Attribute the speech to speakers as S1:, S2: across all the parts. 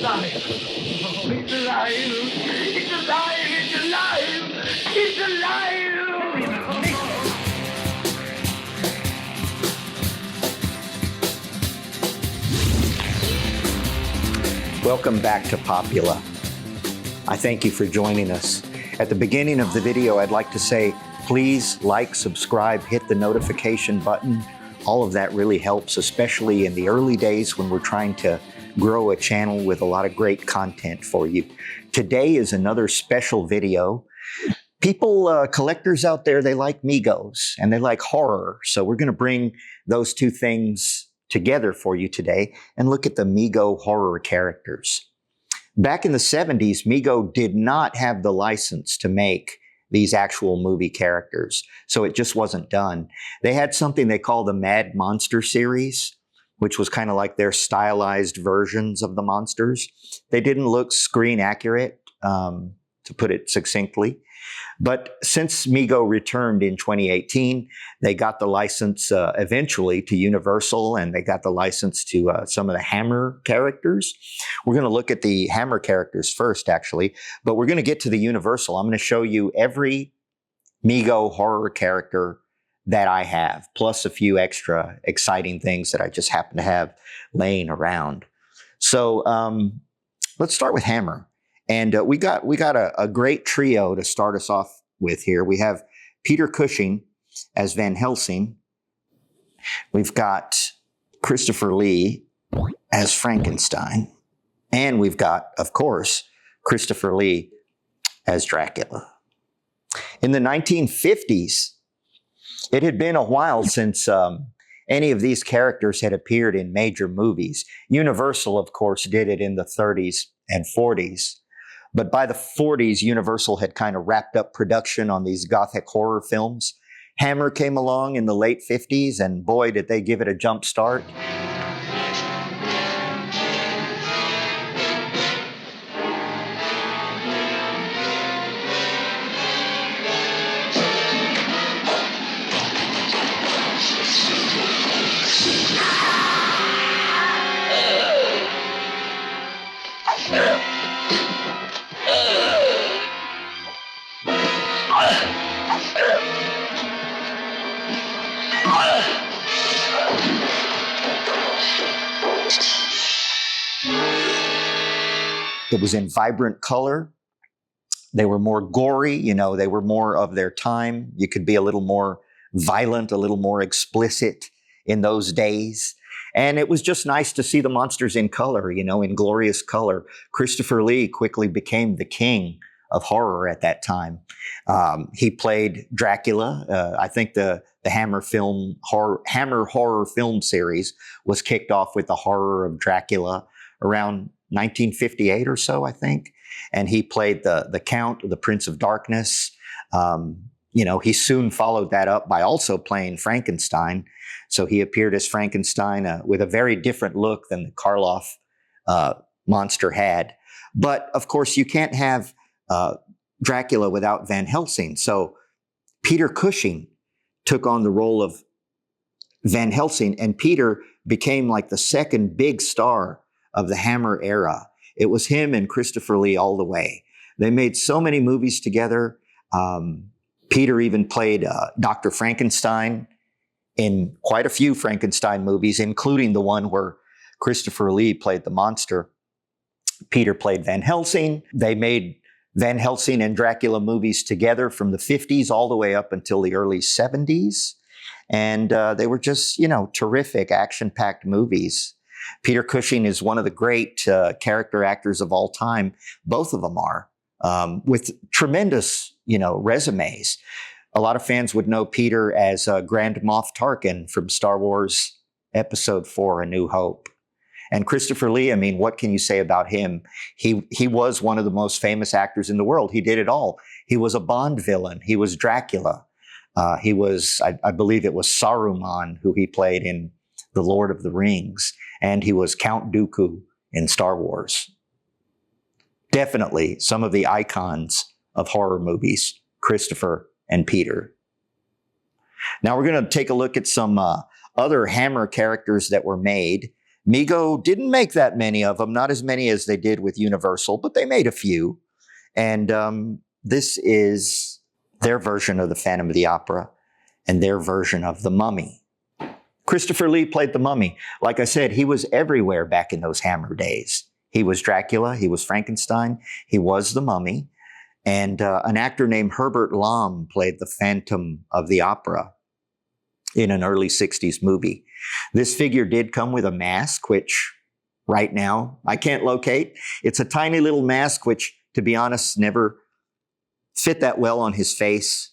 S1: alive. Oh, he's alive. He's alive. He's alive. He's alive.
S2: Welcome back to Popula. I thank you for joining us. At the beginning of the video, I'd like to say, please like, subscribe, hit the notification button. All of that really helps, especially in the early days when we're trying to grow a channel with a lot of great content for you. Today is another special video. People, collectors out there, they like Megos and they like horror. So we're going to bring those two things together for you today and look at the Mego horror characters. Back in the 70s, Mego did not have the license to make these actual movie characters, so it just wasn't done. They had something they call the Mad Monster series, which was kind of like their stylized versions of the monsters. They didn't look screen accurate, to put it succinctly. But since Mego returned in 2018, they got the license eventually to Universal, and they got the license to some of the Hammer characters. We're going to look at the Hammer characters first, actually, but we're going to get to the Universal. I'm going to show you every Mego horror character that I have, plus a few extra exciting things that I just happen to have laying around. So let's start with Hammer. And we got a great trio to start us off with here. We have Peter Cushing as Van Helsing. We've got Christopher Lee as Frankenstein. And we've got, of course, Christopher Lee as Dracula. In the 1950s, it had been a while since any of these characters had appeared in major movies. Universal, of course, did it in the 30s and 40s. But by the 40s, Universal had kind of wrapped up production on these gothic horror films. Hammer came along in the late 50s, and boy, did they give it a jump start. It was in vibrant color. They were more gory, they were more of their time. You could be a little more violent, a little more explicit in those days. And it was just nice to see the monsters in color, in glorious color. Christopher Lee quickly became the king of horror at that time. He played Dracula. I think the Hammer horror film series was kicked off with the horror of Dracula around 1958 or so, I think. And he played the Count, the Prince of Darkness. He soon followed that up by also playing Frankenstein. So he appeared as Frankenstein with a very different look than the Karloff monster had. But of course, you can't have Dracula without Van Helsing. So Peter Cushing took on the role of Van Helsing, and Peter became like the second big star of the Hammer era. It was him and Christopher Lee all the way. They made so many movies together. Peter even played Dr. Frankenstein in quite a few Frankenstein movies, including the one where Christopher Lee played the monster. Peter played Van Helsing. They made Van Helsing and Dracula movies together from the 50s all the way up until the early 70s. And they were just, terrific action-packed movies. Peter Cushing is one of the great character actors of all time. Both of them are, with tremendous, resumes. A lot of fans would know Peter as Grand Moff Tarkin from Star Wars Episode 4, A New Hope. And Christopher Lee, what can you say about him? He was one of the most famous actors in the world. He did it all. He was a Bond villain. He was Dracula. He was, I believe it was Saruman who he played in The Lord of the Rings. And he was Count Dooku in Star Wars. Definitely some of the icons of horror movies, Christopher and Peter. Now we're going to take a look at some other Hammer characters that were made. Mego didn't make that many of them, not as many as they did with Universal, but they made a few. And this is their version of the Phantom of the Opera and their version of the Mummy. Christopher Lee played the Mummy. Like I said, he was everywhere back in those Hammer days. He was Dracula, he was Frankenstein, he was the Mummy. And an actor named Herbert Lom played the Phantom of the Opera in an early 60s movie. This figure did come with a mask, which right now I can't locate. It's a tiny little mask, which, to be honest, never fit that well on his face.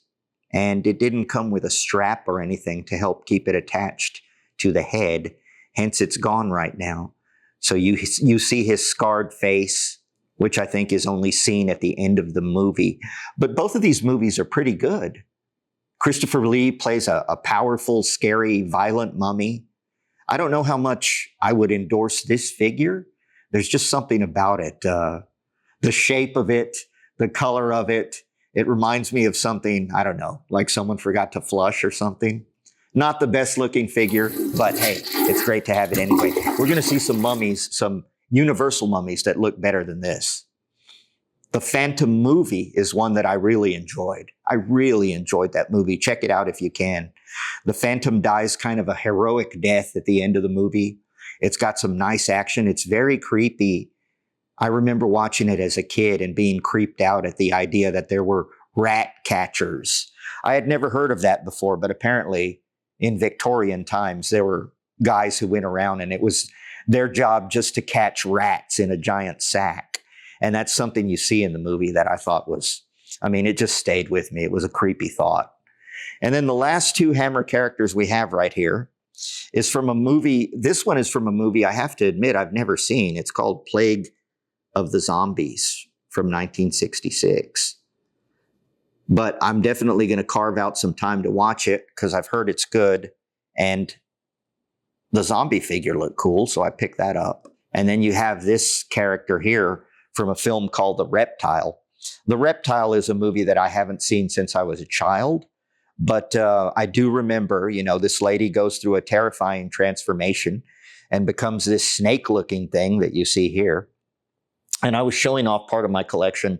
S2: And it didn't come with a strap or anything to help keep it attached to the head. Hence, it's gone right now. So you see his scarred face, which I think is only seen at the end of the movie. But both of these movies are pretty good. Christopher Lee plays a powerful, scary, violent mummy. I don't know how much I would endorse this figure. There's just something about it. The shape of it, the color of it. It reminds me of something, I don't know, like someone forgot to flush or something. Not the best looking figure, but hey, it's great to have it anyway. We're going to see some mummies, some Universal mummies that look better than this. The Phantom movie is one that I really enjoyed. I really enjoyed that movie. Check it out if you can. The Phantom dies kind of a heroic death at the end of the movie. It's got some nice action. It's very creepy. I remember watching it as a kid and being creeped out at the idea that there were rat catchers. I had never heard of that before, but apparently in Victorian times, there were guys who went around and it was their job just to catch rats in a giant sack. And that's something you see in the movie that I thought was, I mean, it just stayed with me. It was a creepy thought. And then the last two Hammer characters we have right here is from a movie. This one is from a movie I have to admit I've never seen. It's called Plague of the Zombies from 1966. But I'm definitely going to carve out some time to watch it because I've heard it's good. And the zombie figure looked cool, so I picked that up. And then you have this character here from a film called The Reptile. The Reptile is a movie that I haven't seen since I was a child. But I do remember, you know, this lady goes through a terrifying transformation and becomes this snake-looking thing that you see here. And I was showing off part of my collection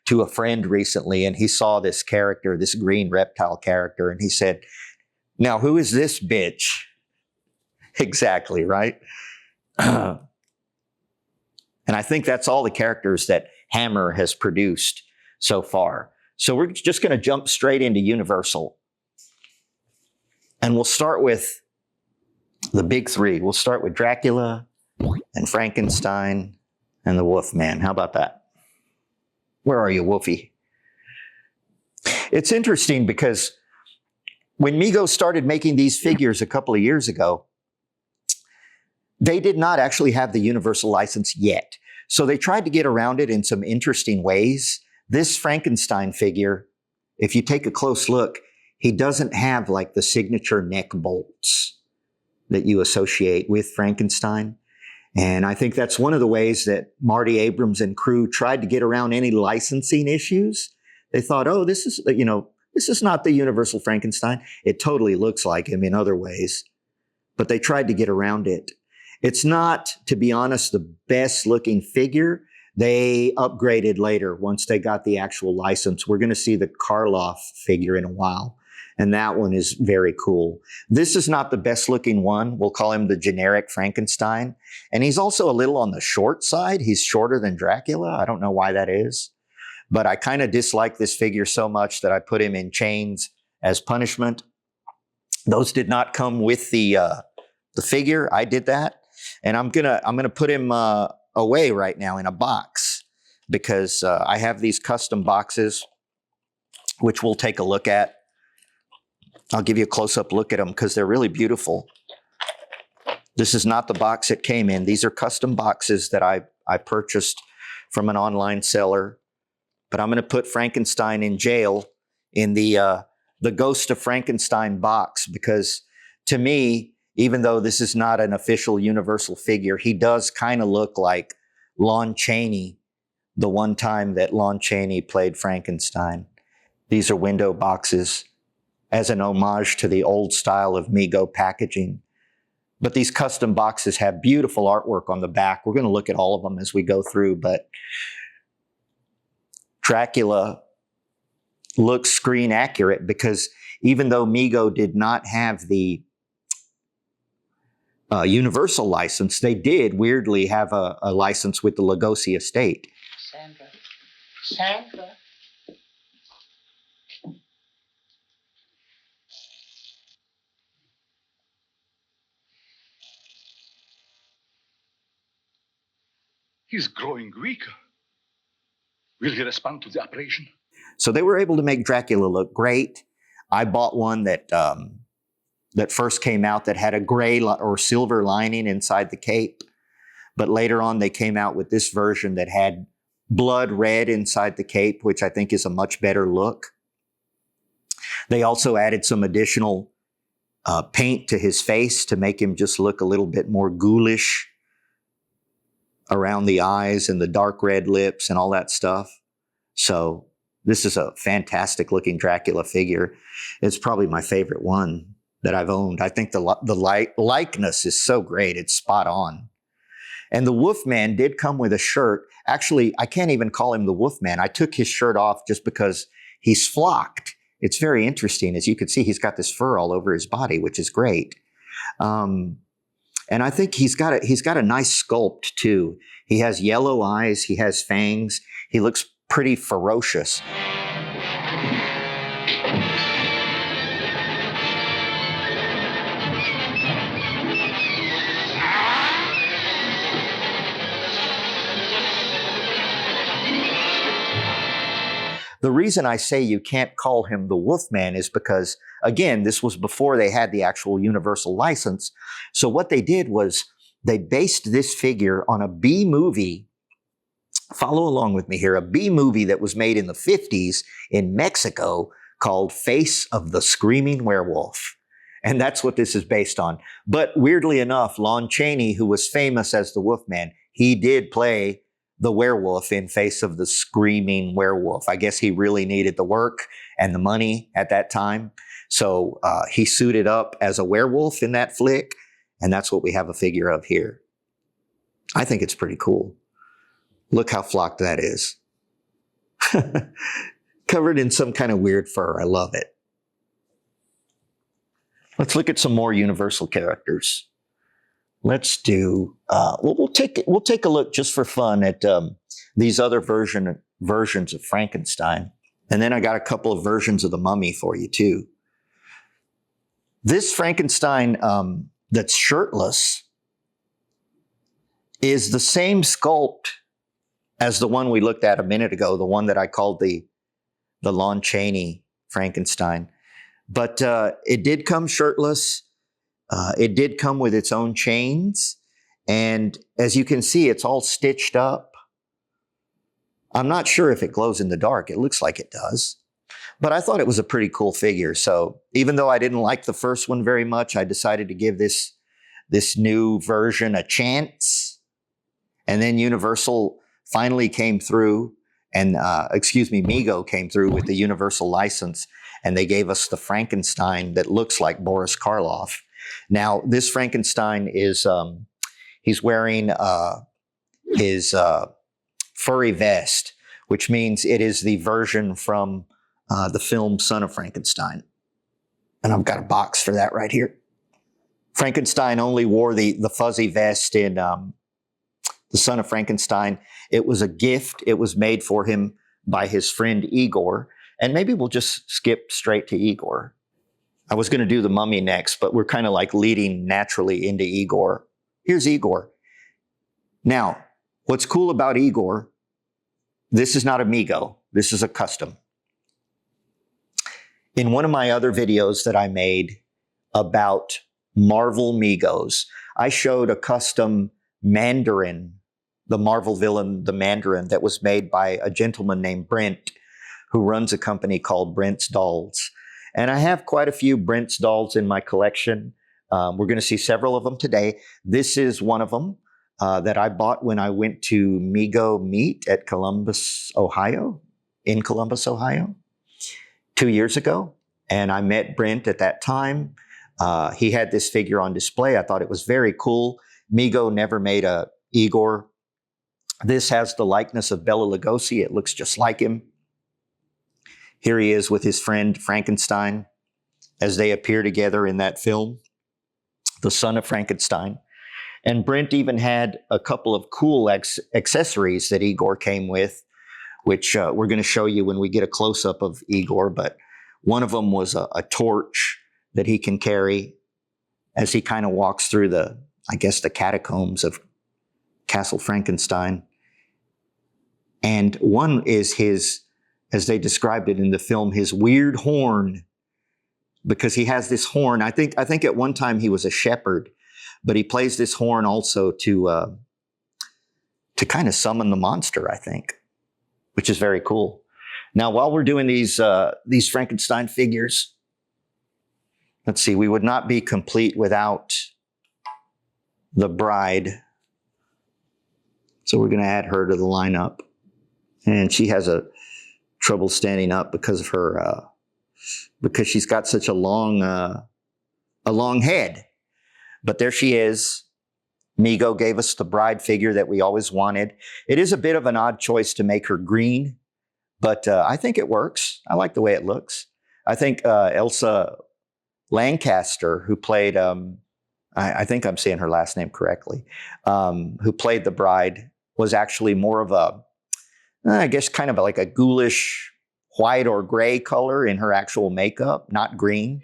S2: to a friend recently, and he saw this character, this green reptile character, and he said, "Now, who is this bitch?" Exactly, right? And I think that's all the characters that Hammer has produced so far. So we're just going to jump straight into Universal. And we'll start with the big three. We'll start with Dracula and Frankenstein and the Wolfman. How about that? Where are you, Wolfie? It's interesting because when Mego started making these figures a couple of years ago, they did not actually have the Universal license yet. So they tried to get around it in some interesting ways. This Frankenstein figure, if you take a close look, he doesn't have like the signature neck bolts that you associate with Frankenstein. And I think that's one of the ways that Marty Abrams and crew tried to get around any licensing issues. They thought, oh, this is not the Universal Frankenstein. It totally looks like him in other ways, but they tried to get around it. It's not, to be honest, the best looking figure. They upgraded later once they got the actual license. We're going to see the Karloff figure in a while, and that one is very cool. This is not the best looking one. We'll call him the generic Frankenstein. And he's also a little on the short side. He's shorter than Dracula. I don't know why that is, but I kind of dislike this figure so much that I put him in chains as punishment. Those did not come with the figure. I did that. And I'm gonna put him away right now in a box because I have these custom boxes, which we'll take a look at. I'll give you a close-up look at them because they're really beautiful. This is not the box it came in. These are custom boxes that I purchased from an online seller. But I'm going to put Frankenstein in jail in the Ghost of Frankenstein box because, to me, even though this is not an official Universal figure, he does kind of look like Lon Chaney, the one time that Lon Chaney played Frankenstein. These are window boxes as an homage to the old style of Mego packaging. But these custom boxes have beautiful artwork on the back. We're going to look at all of them as we go through, but Dracula looks screen accurate because even though Mego did not have the Universal license, they did weirdly have a license with the Lugosi estate.
S1: Sandra. Sandra.
S3: He's growing weaker. Will he respond to the operation?
S2: So they were able to make Dracula look great. I bought one that that first came out that had a gray or silver lining inside the cape. But later on, they came out with this version that had blood red inside the cape, which I think is a much better look. They also added some additional paint to his face to make him just look a little bit more ghoulish around the eyes and the dark red lips and all that stuff. So this is a fantastic looking Dracula figure. It's probably my favorite one that I've owned. I think the likeness is so great. It's spot on. And the Wolfman did come with a shirt. Actually, I can't even call him the Wolfman. I took his shirt off just because he's flocked. It's very interesting. As you can see, he's got this fur all over his body, which is great. And I think he's got a nice sculpt too. He has yellow eyes. He has fangs. He looks pretty ferocious. The reason I say you can't call him the Wolfman is because, again, this was before they had the actual Universal license. So what they did was they based this figure on a B movie. Follow along with me here. A B movie that was made in the 50s in Mexico called Face of the Screaming Werewolf. And that's what this is based on. But weirdly enough, Lon Chaney, who was famous as the Wolfman, he did play the werewolf in Face of the Screaming Werewolf. I guess he really needed the work and the money at that time. So he suited up as a werewolf in that flick. And that's what we have a figure of here. I think it's pretty cool. Look how flocked that is. Covered in some kind of weird fur. I love it. Let's look at some more Universal characters. Let's do, we'll take a look just for fun at these other versions of Frankenstein. And then I got a couple of versions of the Mummy for you too. This Frankenstein that's shirtless is the same sculpt as the one we looked at a minute ago, the one that I called the Lon Chaney Frankenstein. But it did come shirtless. It did come with its own chains. And as you can see, it's all stitched up. I'm not sure if it glows in the dark. It looks like it does. But I thought it was a pretty cool figure. So even though I didn't like the first one very much, I decided to give this new version a chance. And then Universal finally came through and, Mego came through with the Universal license. And they gave us the Frankenstein that looks like Boris Karloff. Now, this Frankenstein is, he's wearing his furry vest, which means it is the version from the film Son of Frankenstein. And I've got a box for that right here. Frankenstein only wore the fuzzy vest in the Son of Frankenstein. It was a gift. It was made for him by his friend Ygor. And maybe we'll just skip straight to Ygor. I was going to do the Mummy next, but we're kind of like leading naturally into Ygor. Here's Ygor. Now, what's cool about Ygor, this is not a Mego. This is a custom. In one of my other videos that I made about Marvel Megos, I showed a custom Mandarin, the Marvel villain, the Mandarin, that was made by a gentleman named Brent, who runs a company called Brent's Dolls. And I have quite a few Brent's Dolls in my collection. We're going to see several of them today. This is one of them that I bought when I went to Mego Meet at Columbus, Ohio, in Columbus, Ohio, 2 years ago. And I met Brent at that time. He had this figure on display. I thought it was very cool. Mego never made a Ygor. This has the likeness of Bela Lugosi. It looks just like him. Here he is with his friend Frankenstein as they appear together in that film, The Son of Frankenstein. And Brent even had a couple of cool accessories that Ygor came with, which we're going to show you when we get a close-up of Ygor. But one of them was a torch that he can carry as he kind of walks through the catacombs of Castle Frankenstein. And one is his, as they described it in the film, his weird horn, because he has this horn. I think at one time he was a shepherd, but he plays this horn also to kind of summon the monster, I think, which is very cool. Now, while we're doing these Frankenstein figures, let's see, we would not be complete without the bride. So we're going to add her to the lineup. And she has a trouble standing up because of her, because she's got such a long head. But there she is. Mego gave us the bride figure that we always wanted. It is a bit of an odd choice to make her green, but I think it works. I like the way it looks. I think Elsa Lancaster, who played, I think I'm saying her last name correctly, who played the bride, was actually more of a, I guess, kind of like a ghoulish white or gray color in her actual makeup, not green.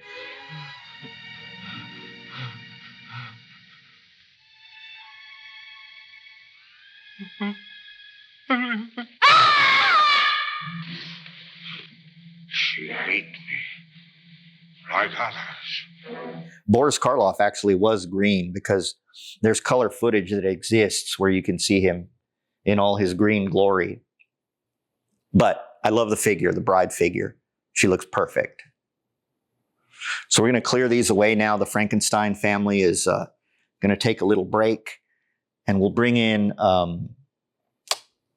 S1: She ate me like others.
S2: Boris Karloff actually was green because there's color footage that exists where you can see him in all his green glory. But I love the figure, the bride figure. She looks perfect. So we're going to clear these away now. The Frankenstein family is going to take a little break, and we'll bring in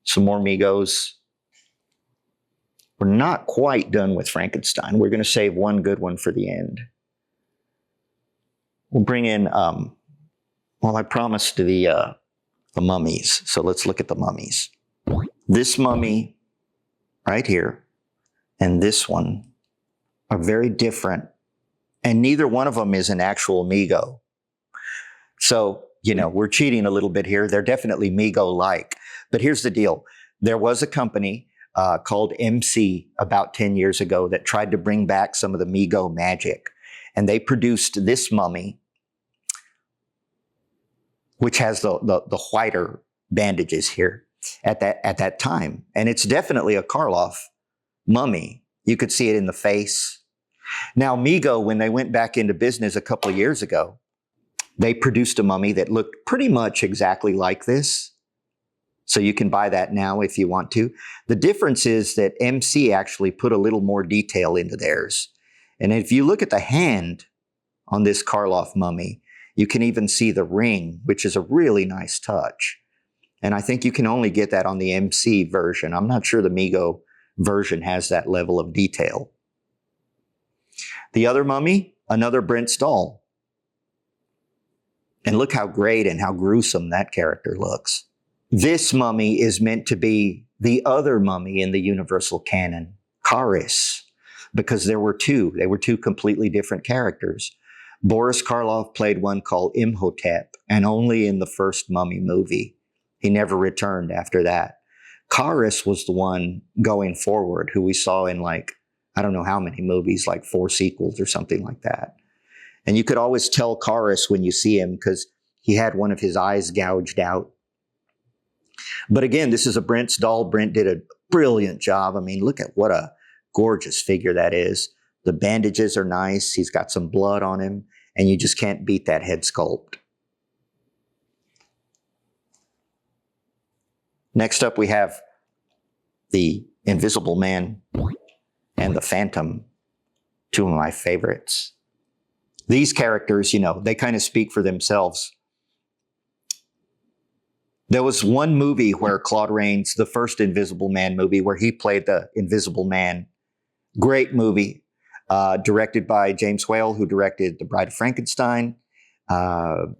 S2: some more Megos. We're not quite done with Frankenstein. We're going to save one good one for the end. We'll bring in, I promised the mummies. So let's look at the mummies. This mummy right here and this one are very different. And neither one of them is an actual Mego. So, we're cheating a little bit here. They're definitely Mego-like. But here's the deal. There was a company called MC about 10 years ago that tried to bring back some of the Mego magic. And they produced this mummy, which has the whiter bandages here at that time. And it's definitely a Karloff mummy. You could see it in the face. Now, Mego, when they went back into business a couple of years ago, they produced a mummy that looked pretty much exactly like this. So you can buy that now if you want to. The difference is that MC actually put a little more detail into theirs. And if you look at the hand on this Karloff mummy, you can even see the ring, which is a really nice touch. And I think you can only get that on the MC version. I'm not sure the Mego version has that level of detail. The other mummy, another Brent doll. And look how great and how gruesome that character looks. This mummy is meant to be the other mummy in the universal canon, Karis, because there were two. They were two completely different characters. Boris Karloff played one called Imhotep, and only in the first Mummy movie. He never returned after that. Karis was the one going forward, who we saw in I don't know how many movies, 4 sequels or something like that. And you could always tell Karis when you see him because he had one of his eyes gouged out. But again, this is a Brent's doll. Brent did a brilliant job. I mean, look at what a gorgeous figure that is. The bandages are nice. He's got some blood on him, and you just can't beat that head sculpt. Next up, we have the Invisible Man and the Phantom, two of my favorites. These characters, they kind of speak for themselves. There was one movie where Claude Rains, the first Invisible Man movie, where he played the Invisible Man. Great movie. directed by James Whale, who directed The Bride of Frankenstein.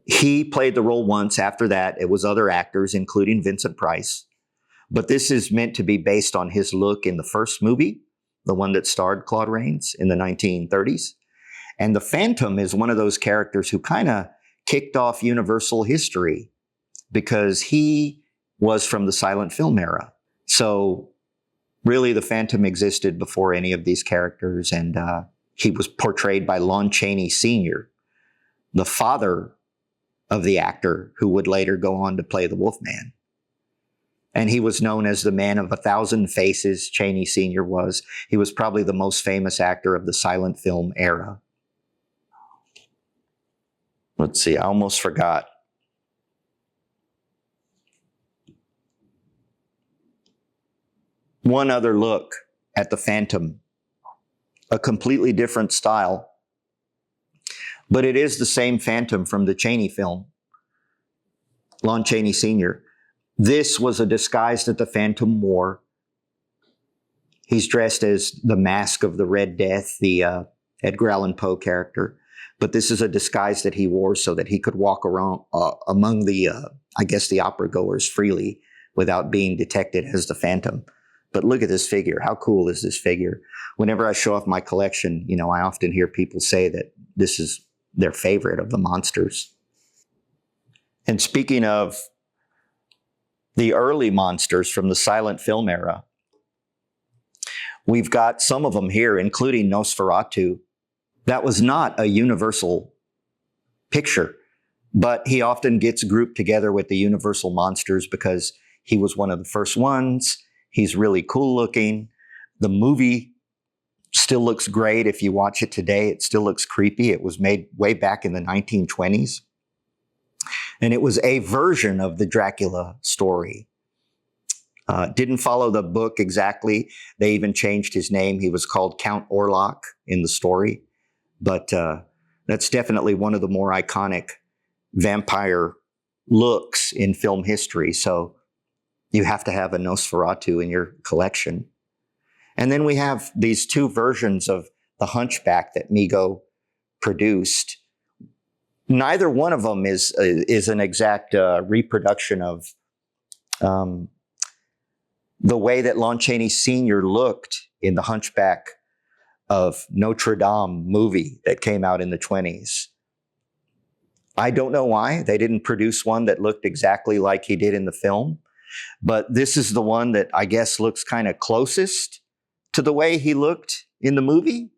S2: He played the role once. After that, it was other actors, including Vincent Price. But this is meant to be based on his look in the first movie, the one that starred Claude Rains in the 1930s. And the Phantom is one of those characters who kind of kicked off Universal history because he was from the silent film era. So really, the Phantom existed before any of these characters, and he was portrayed by Lon Chaney Sr., the father of the actor who would later go on to play the Wolfman. And he was known as the man of 1,000 faces, Chaney Sr. was. He was probably the most famous actor of the silent film era. Let's see, I almost forgot. One other look at the Phantom, a completely different style, but it is the same Phantom from the Chaney film, Lon Chaney Sr. This was a disguise that the Phantom wore. He's dressed as the Mask of the Red Death, the Edgar Allan Poe character. But this is a disguise that he wore so that he could walk around among the, I guess, the opera goers freely without being detected as the Phantom. But look at this figure. How cool is this figure? Whenever I show off my collection, you know, I often hear people say that this is their favorite of the monsters. And speaking of the early monsters from the silent film era, we've got some of them here, including Nosferatu. That was not a Universal picture, but he often gets grouped together with the Universal monsters because he was one of the first ones. He's really cool looking. The movie still looks great. If you watch it today, it still looks creepy. It was made way back in the 1920s. And it was a version of the Dracula story. Didn't follow the book exactly. They even changed his name. He was called Count Orlok in the story. But that's definitely one of the more iconic vampire looks in film history. So you have to have a Nosferatu in your collection. And then we have these two versions of the Hunchback that Mego produced. Neither one of them is an exact reproduction of the way that Lon Chaney Sr. looked in the Hunchback of Notre Dame movie that came out in the 20s. I don't know why they didn't produce one that looked exactly like he did in the film, but this is the one that I guess looks kind of closest to the way he looked in the movie.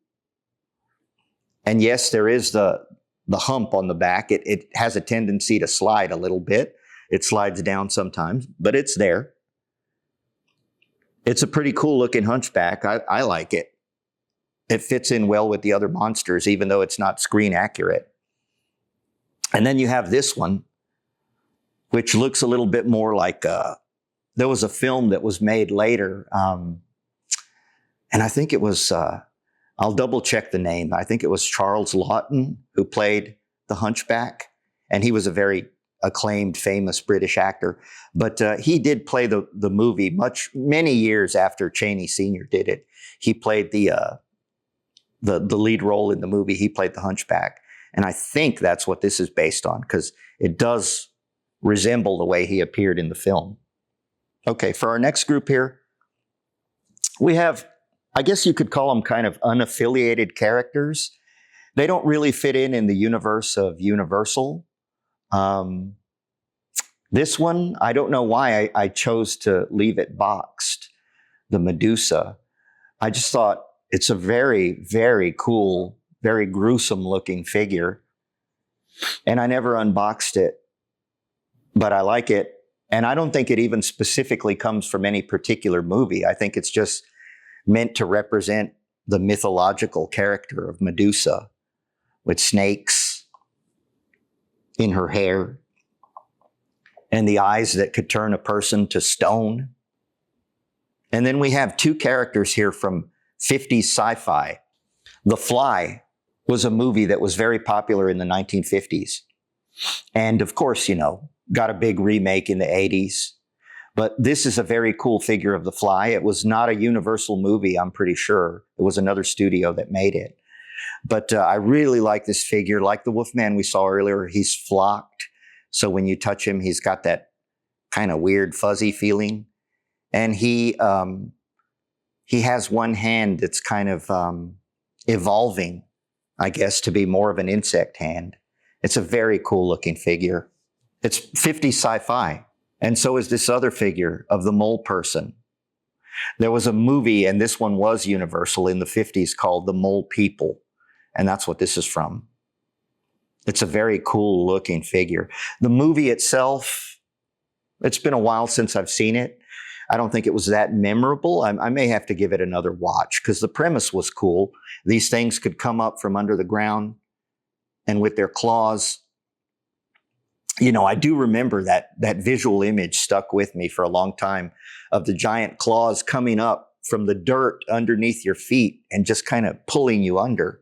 S2: And yes, there is the hump on the back. It has a tendency to slide a little bit. It slides down sometimes, but it's there. It's a pretty cool looking Hunchback. I like it. It fits in well with the other monsters, even though it's not screen accurate. And then you have this one, which looks a little bit more like, there was a film that was made later. And I think it was, I'll double check the name. I think it was Charles Laughton who played the Hunchback. And he was a very acclaimed, famous British actor. But he did play the movie many years after Chaney Sr. did it. He played the lead role in the movie. He played the Hunchback. And I think that's what this is based on, because it does resemble the way he appeared in the film. Okay, for our next group here, we have, I guess you could call them kind of unaffiliated characters. They don't really fit in the universe of Universal. This one, I don't know why I chose to leave it boxed, the Medusa. I just thought it's a very, very cool, very gruesome looking figure. And I never unboxed it, but I like it. And I don't think it even specifically comes from any particular movie. I think it's just meant to represent the mythological character of Medusa with snakes in her hair and the eyes that could turn a person to stone. And then we have two characters here from 50s sci-fi. The Fly was a movie that was very popular in the 1950s. And of course, got a big remake in the 80s. But this is a very cool figure of the Fly. It was not a Universal movie, I'm pretty sure. It was another studio that made it. But I really like this figure. Like the Wolfman we saw earlier, he's flocked. So when you touch him, he's got that kind of weird fuzzy feeling. And he has one hand that's kind of evolving, I guess, to be more of an insect hand. It's a very cool looking figure. It's 50s sci-fi. And so is this other figure of the mole person. There was a movie, and this one was Universal in the 50s, called The Mole People. And that's what this is from. It's a very cool looking figure. The movie itself, it's been a while since I've seen it. I don't think it was that memorable. I may have to give it another watch because the premise was cool. These things could come up from under the ground and with their claws. You know, I do remember that visual image stuck with me for a long time of the giant claws coming up from the dirt underneath your feet and just kind of pulling you under.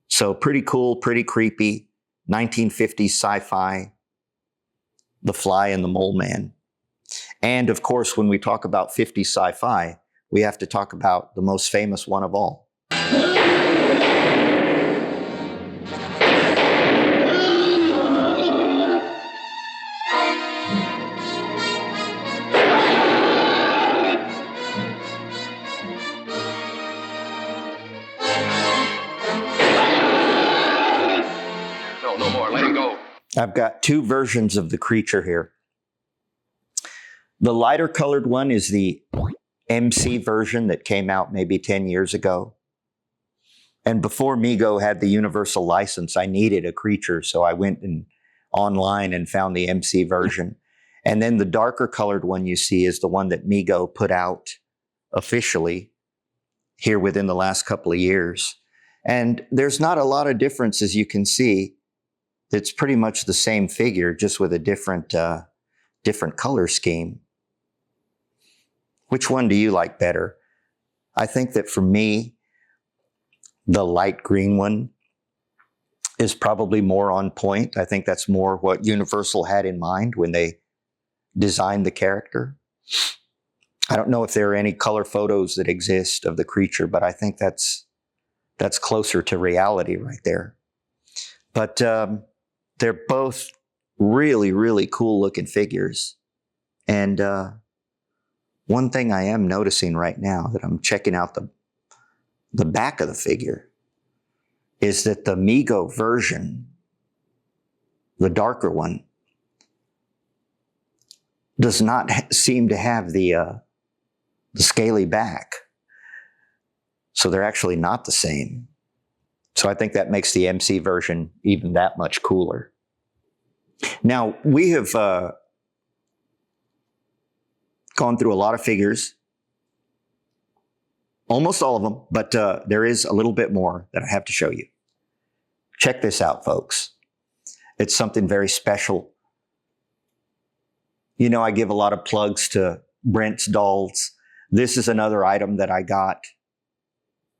S2: So pretty cool, pretty creepy, 1950s sci-fi, The Fly and the Mole Man. And of course, when we talk about 50s sci-fi, we have to talk about the most famous one of all.
S3: No more. Let him go.
S2: I've got two versions of the creature here. The lighter colored one is the MC version that came out maybe 10 years ago. And before Mego had the universal license, I needed a creature, so I went online and found the MC version. And then the darker colored one you see is the one that Mego put out officially here within the last couple of years. And there's not a lot of difference, as you can see. It's pretty much the same figure, just with a different color scheme. Which one do you like better? I think that for me, the light green one is probably more on point. I think that's more what Universal had in mind when they designed the character. I don't know if there are any color photos that exist of the creature, but I think that's closer to reality right there. But they're both really, really cool looking figures. And one thing I am noticing right now that I'm checking out the back of the figure is that the Mego version, the darker one, does not seem to have the scaly back. So they're actually not the same. So I think that makes the MC version even that much cooler. Now, we have gone through a lot of figures, almost all of them, but there is a little bit more that I have to show you. Check this out, folks. It's something very special. You know, I give a lot of plugs to Brent's Dolls. This is another item that I got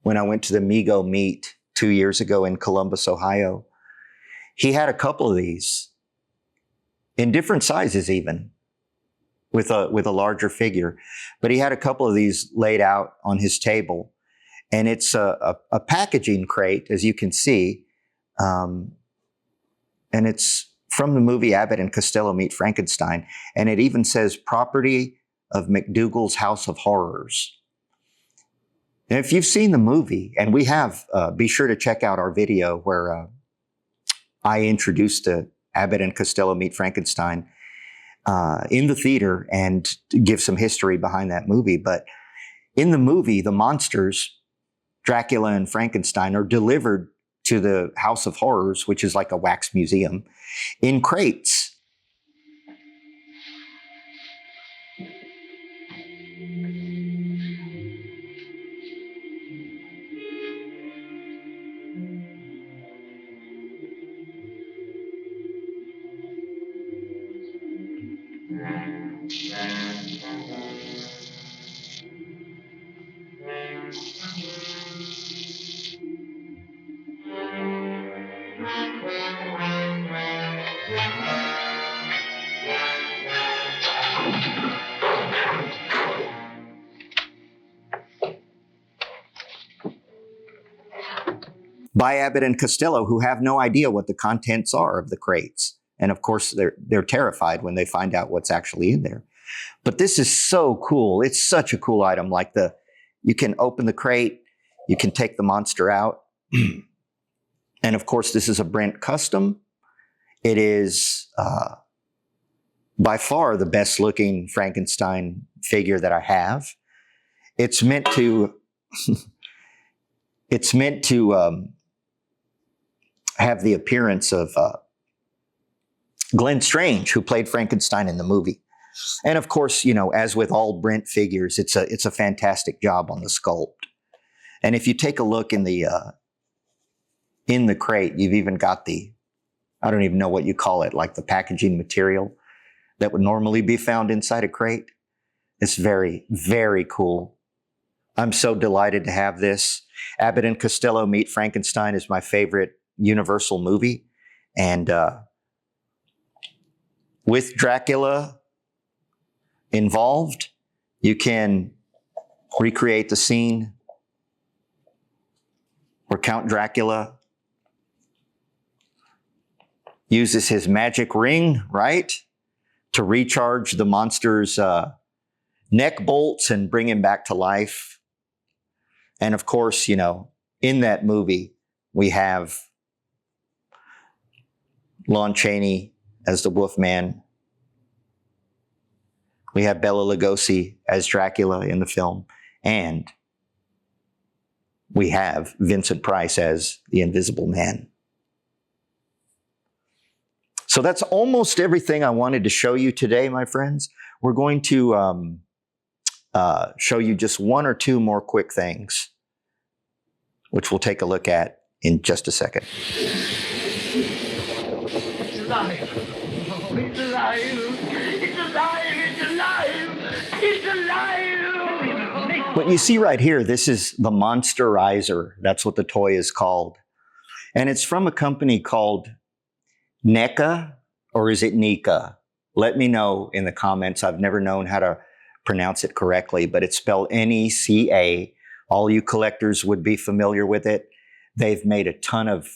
S2: when I went to the Mego meet 2 years ago in Columbus, Ohio. He had a couple of these in different sizes even, with a larger figure. But he had a couple of these laid out on his table. And it's a packaging crate, as you can see. And it's from the movie Abbott and Costello Meet Frankenstein. And it even says, property of McDougal's House of Horrors. And if you've seen the movie, and we have, be sure to check out our video where I introduced Abbott and Costello Meet Frankenstein in the theater and give some history behind that movie. But in the movie, the monsters, Dracula and Frankenstein, are delivered to the House of Horrors, which is like a wax museum, in crates. by Abbott and Costello, who have no idea what the contents are of the crates. And of course, they're terrified when they find out what's actually in there. But this is so cool. It's such a cool item. Like you can open the crate, you can take the monster out. And of course, this is a Brent custom. It is by far the best looking Frankenstein figure that I have. It's meant to have the appearance of Glenn Strange, who played Frankenstein in the movie. And of course, you know, as with all Brent figures, it's a fantastic job on the sculpt. And if you take a look in the crate, you've even got I don't even know what you call it, like the packaging material that would normally be found inside a crate. It's very, very cool. I'm so delighted to have this. Abbott and Costello Meet Frankenstein is my favorite Universal movie. And with Dracula involved, you can recreate the scene where Count Dracula uses his magic ring, right, to recharge the monster's neck bolts and bring him back to life. And of course, you know, in that movie, we have Lon Chaney as the Wolfman. We have Bela Lugosi as Dracula in the film. And we have Vincent Price as the Invisible Man. So that's almost everything I wanted to show you today, my friends. We're going to show you just one or two more quick things, which we'll take a look at in just a second.
S1: It's alive. Oh, it's alive. It's alive. It's alive. It's alive.
S2: What you see right here, this is the Monsterizer. That's what the toy is called. And it's from a company called NECA, or is it NECA? Let me know in the comments. I've never known how to pronounce it correctly, but it's spelled N-E-C-A. All you collectors would be familiar with it. They've made a ton of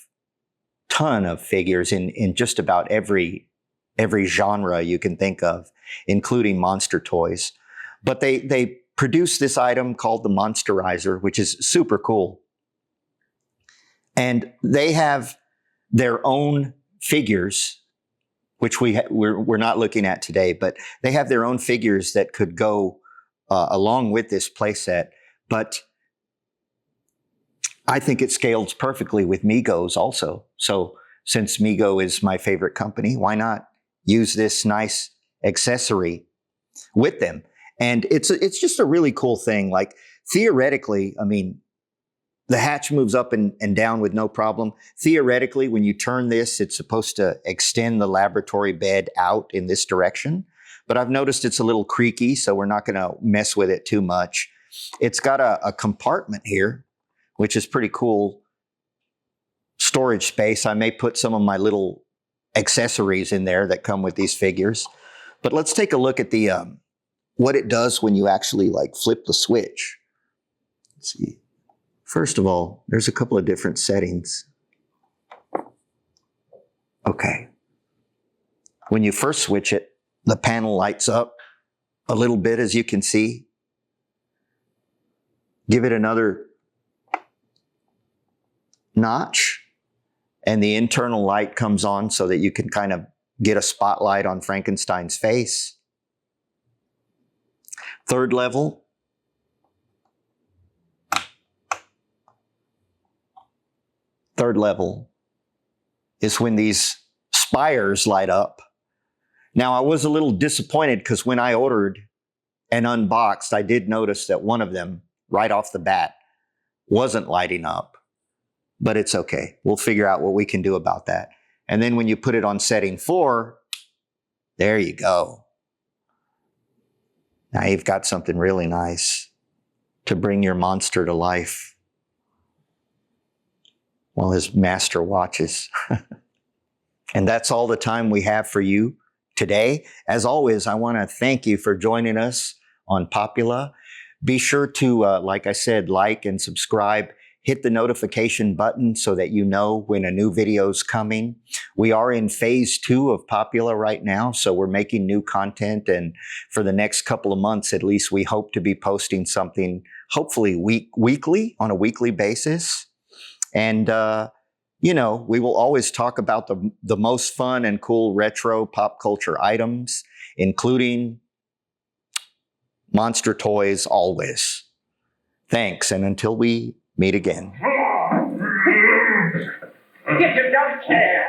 S2: figures in just about every genre you can think of, including monster toys. But they produced this item called the Monsterizer, which is super cool. And they have their own figures, which we're not looking at today, but they have their own figures that could go along with this playset. But I think it scales perfectly with Mego's also. So since Mego is my favorite company, why not use this nice accessory with them? And it's just a really cool thing. Like theoretically, I mean, the hatch moves up and down with no problem. Theoretically, when you turn this, it's supposed to extend the laboratory bed out in this direction. But I've noticed it's a little creaky, so we're not going to mess with it too much. It's got a compartment here, which is pretty cool. Storage space. I may put some of my little accessories in there that come with these figures. But let's take a look at the what it does when you actually like flip the switch. Let's see. First of all, there's a couple of different settings. Okay. When you first switch it, the panel lights up a little bit, as you can see. Give it another notch, and the internal light comes on so that you can kind of get a spotlight on Frankenstein's face. Third level. Third level is when these spires light up. Now, I was a little disappointed because when I ordered and unboxed, I did notice that one of them, right off the bat, wasn't lighting up. But it's okay. We'll figure out what we can do about that. And then when you put it on setting 4, there you go. Now you've got something really nice to bring your monster to life while his master watches. And that's all the time we have for you today. As always, I want to thank you for joining us on Popula. Be sure to, like I said, like and subscribe. hit the notification button so that you know when a new video is coming. We are in phase 2 of Popula right now, so we're making new content, and for the next couple of months at least, we hope to be posting something hopefully weekly, on a weekly basis. And you know, we will always talk about the most fun and cool retro pop culture items, including monster toys always. Thanks, and until we meet again.
S1: Get your dumb cat!